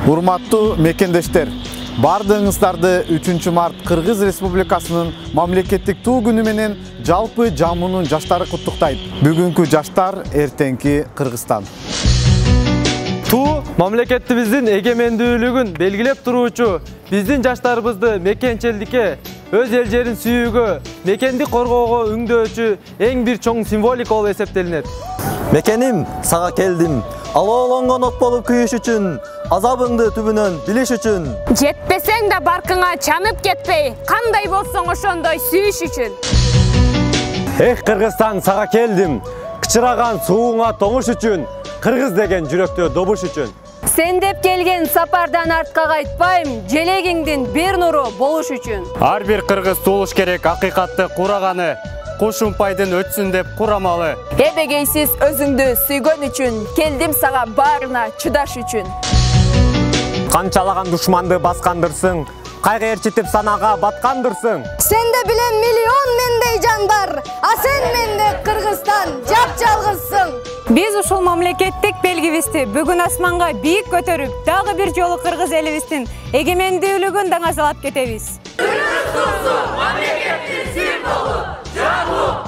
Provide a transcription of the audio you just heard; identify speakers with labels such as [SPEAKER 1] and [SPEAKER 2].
[SPEAKER 1] Урматтуу мекендештер, бардыгыңыздарды 3 март Кыргыз Республикасынын мамлекеттик туу күнү менен жалпы жамуунун жаштары куттуктайт. Бүгүнкү жаштар эртеңки Кыргызстан.
[SPEAKER 2] Туу мамлекетибиздин эгемендүүлүгүн белгилеп туруучу биздин жаштарыбызды мекенчилдикке, өз эл жерин сүйүүгө, мекенди коргоого үңдөөчү эң бир чоң символика болуп эсептелинет.
[SPEAKER 3] Мекеним, сага келдим. Алоолонгон от болуп күйүш үчүн, азабыңды түбүнөн билиш үчүн.
[SPEAKER 4] Жетпесең да баркыңа чанып кетпей, кандай болсоң ошондой сүйүш үчүн.
[SPEAKER 2] Эх, Кыргызстан, сага келдим. Кычыраган сууңа тоңуш үчүн, кыргыз деген жүрөктө добуш үчүн.
[SPEAKER 5] Сен деп келген сапардан артка кайтпайм, желегиңдин бир нуру болуш үчүн.
[SPEAKER 6] Ар бир кыргыз туулуш керек акыйкатты кураганы, кушумпайдын өтсүн деп курамалы.
[SPEAKER 5] Эбегейсиз өзүңдү сүйгөн үчүн, келдим сага баарына чыдаш үчүн.
[SPEAKER 2] Канчалаган душманды баскандырсың, кайгы ээрчитип санага баткандырсың.
[SPEAKER 7] Сенде билем миллион мендей жан бар, а сен менде Кыргызстан жап-жалгызсың.
[SPEAKER 5] Биз ушул мамлекеттик белгибизди бүгүн асманга бийик көтөрүп, дагы бир жолу кыргыз элибиздин эгемендүүлүгүн даңазалап кетебиз.
[SPEAKER 8] Мамлекеттин символу, жабуу